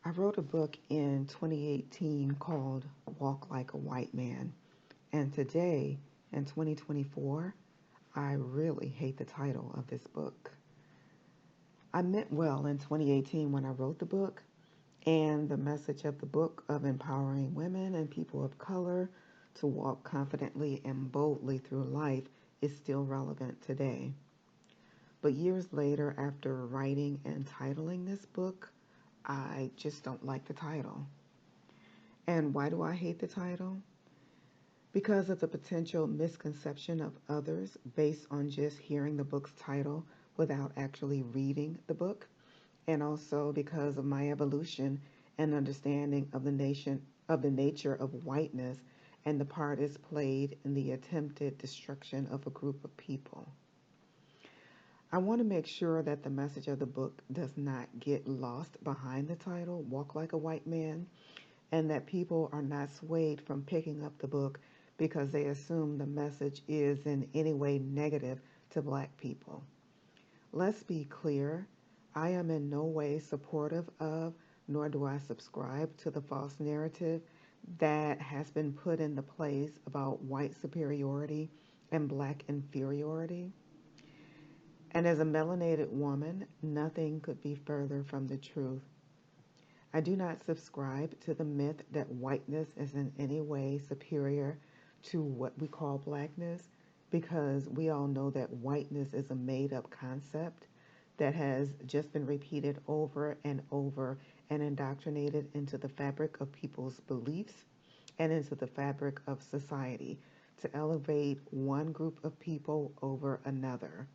I wrote a book in 2018 called Walk Like a White Man. And today, in 2024, I really hate the title of this book. I meant well in 2018 when I wrote the book, and the message of the book of empowering women and people of color to walk confidently and boldly through life is still relevant today. But years later, after writing and titling this book, I just don't like the title. And why do I hate the title? Because of the potential misconception of others based on just hearing the book's title without actually reading the book, and also because of my evolution and understanding of the nature of whiteness and the part it's played in the attempted destruction of a group of people. I want to make sure that the message of the book does not get lost behind the title, Walk Like a White Man, and that people are not swayed from picking up the book because they assume the message is in any way negative to black people. Let's be clear, I am in no way supportive of, nor do I subscribe to the false narrative that has been put into place about white superiority and black inferiority. And as a melanated woman, nothing could be further from the truth. I do not subscribe to the myth that whiteness is in any way superior to what we call blackness, because we all know that whiteness is a made-up concept that has just been repeated over and over and indoctrinated into the fabric of people's beliefs and into the fabric of society to elevate one group of people over another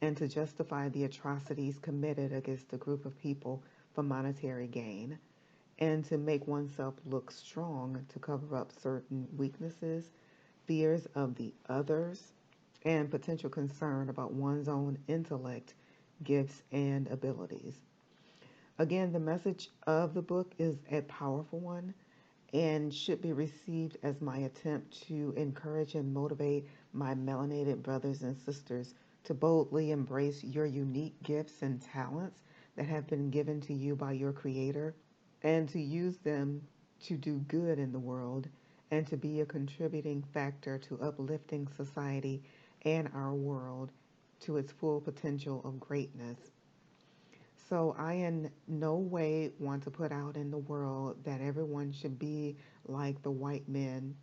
and to justify the atrocities committed against a group of people for monetary gain, and to make oneself look strong to cover up certain weaknesses, fears of the others, and potential concern about one's own intellect, gifts, and abilities. Again, the message of the book is a powerful one and should be received as my attempt to encourage and motivate my melanated brothers and sisters to boldly embrace your unique gifts and talents that have been given to you by your Creator and to use them to do good in the world and to be a contributing factor to uplifting society and our world to its full potential of greatness. So I in no way want to put out in the world that everyone should be like the white men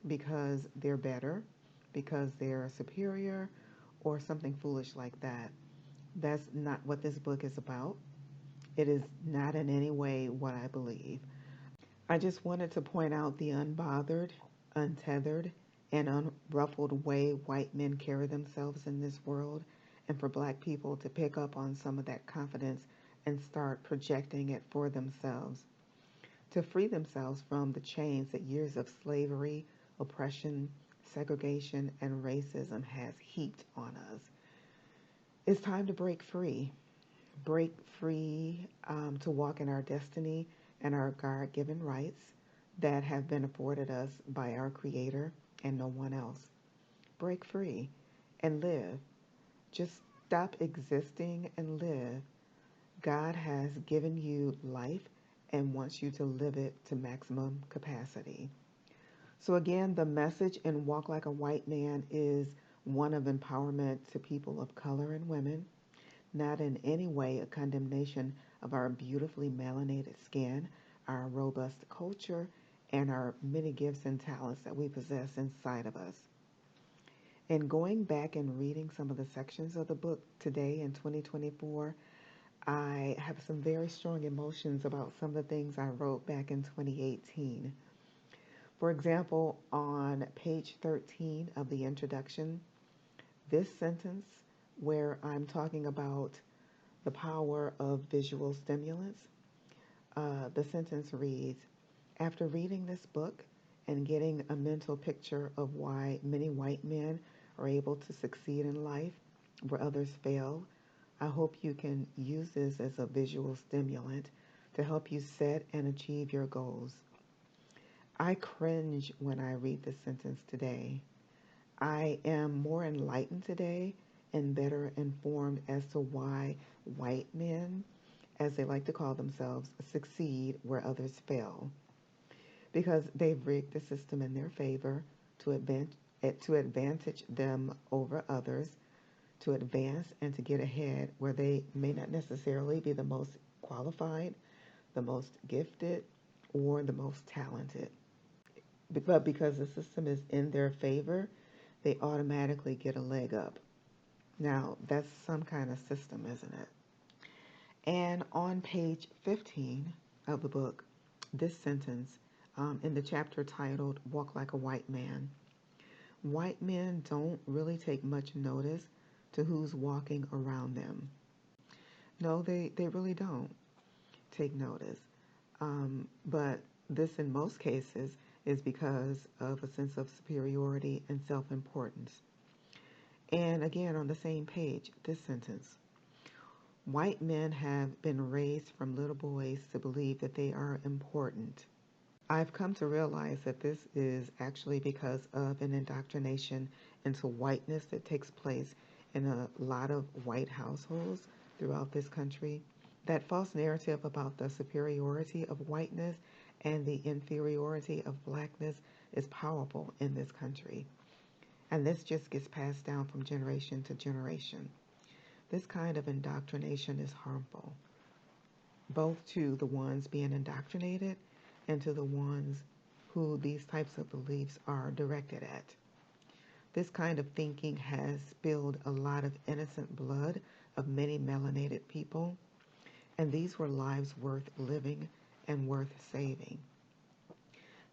because they're better, because they're superior, or something foolish like that. That's not what this book is about. It is not in any way what I believe. I just wanted to point out the unbothered, untethered, and unruffled way white men carry themselves in this world, and for black people to pick up on some of that confidence and start projecting it for themselves, to free themselves from the chains that years of slavery, oppression, segregation, and racism has heaped on us. It's time to break free to walk in our destiny and our God-given rights that have been afforded us by our Creator and no one else. Break free and live. Just stop existing and live. God has given you life and wants you to live it to maximum capacity. So again, the message in Walk Like a White Man is one of empowerment to people of color and women, not in any way a condemnation of our beautifully melanated skin, our robust culture, and our many gifts and talents that we possess inside of us. And going back and reading some of the sections of the book today in 2024, I have some very strong emotions about some of the things I wrote back in 2018. For example, on page 13 of the introduction, this sentence where I'm talking about the power of visual stimulants, the sentence reads, after reading this book and getting a mental picture of why many white men are able to succeed in life where others fail, I hope you can use this as a visual stimulant to help you set and achieve your goals. I cringe when I read this sentence today. I am more enlightened today and better informed as to why white men as they like to call themselves, succeed where others fail because they've rigged the system in their favor to advantage them over others, to advance and to get ahead where they may not necessarily be the most qualified, the most gifted, or the most talented. But because the system is in their favor, they automatically get a leg up. Now, that's some kind of system, isn't it? And on page 15 of the book, this sentence in the chapter titled Walk Like a White Man, white men don't really take much notice to who's walking around them. No, they really don't take notice. But this, in most cases, is because of a sense of superiority and self-importance. And again, on the same page, this sentence. White men have been raised from little boys to believe that they are important. I've come to realize that this is actually because of an indoctrination into whiteness that takes place in a lot of white households throughout this country. That false narrative about the superiority of whiteness and the inferiority of blackness is powerful in this country. And this just gets passed down from generation to generation. This kind of indoctrination is harmful, both to the ones being indoctrinated and to the ones who these types of beliefs are directed at. This kind of thinking has spilled a lot of innocent blood of many melanated people, and these were lives worth living and worth saving.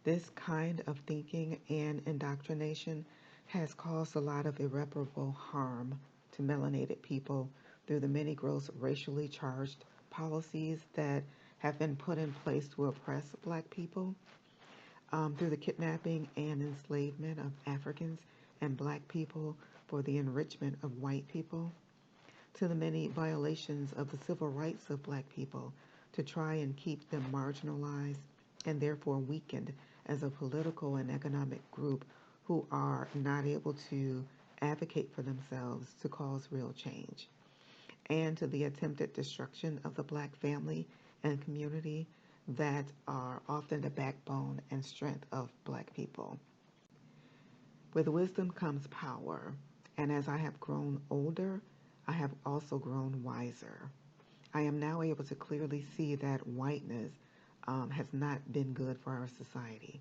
This kind of thinking and indoctrination has caused a lot of irreparable harm to melanated people through the many gross racially charged policies that have been put in place to oppress black people, through the kidnapping and enslavement of Africans and black people for the enrichment of white people, to the many violations of the civil rights of black people to try and keep them marginalized and therefore weakened as a political and economic group who are not able to advocate for themselves to cause real change, and to the attempted destruction of the black family and community that are often the backbone and strength of black people. With wisdom comes power, and as I have grown older, I have also grown wiser. I am now able to clearly see that whiteness has not been good for our society.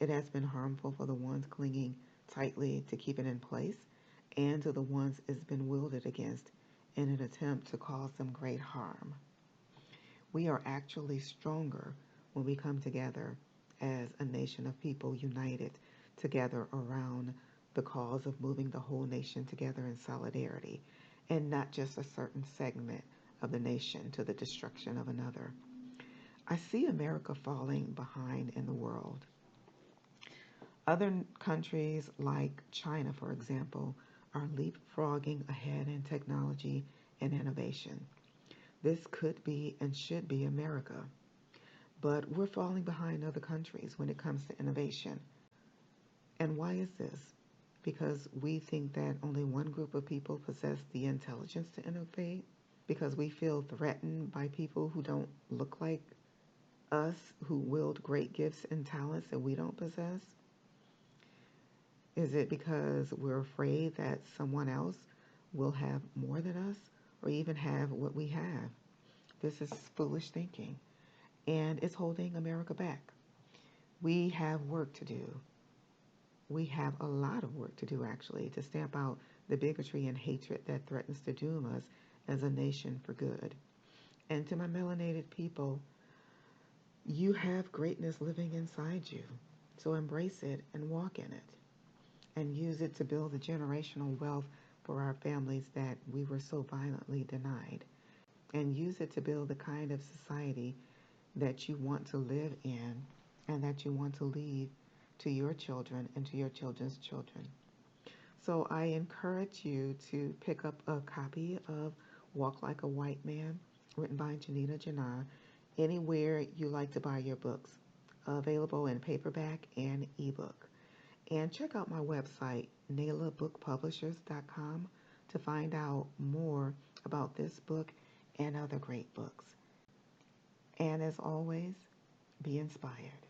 It has been harmful for the ones clinging tightly to keep it in place, and to the ones it's been wielded against in an attempt to cause them great harm. We are actually stronger when we come together as a nation of people united together around the cause of moving the whole nation together in solidarity, and not just a certain segment of the nation to the destruction of another. I see America falling behind in the world. Other countries like China, for example, are leapfrogging ahead in technology and innovation. This could be and should be America, but we're falling behind other countries when it comes to innovation. And why is this? Because we think that only one group of people possess the intelligence to innovate? Because we feel threatened by people who don't look like us, who wield great gifts and talents that we don't possess? Is it because we're afraid that someone else will have more than us or even have what we have? This is foolish thinking, and it's holding America back. We have work to do. We have a lot of work to do, actually, to stamp out the bigotry and hatred that threatens to doom us as a nation for good. And to my melanated people, you have greatness living inside you, so embrace it and walk in it, and use it to build the generational wealth for our families that we were so violently denied, and use it to build the kind of society that you want to live in and that you want to leave to your children and to your children's children. So I encourage you to pick up a copy of Walk Like a White Man, written by Jeanita Jinnah, anywhere you like to buy your books, available in paperback and ebook. And check out my website, naylabookpublishers.com, to find out more about this book and other great books. And as always, be inspired.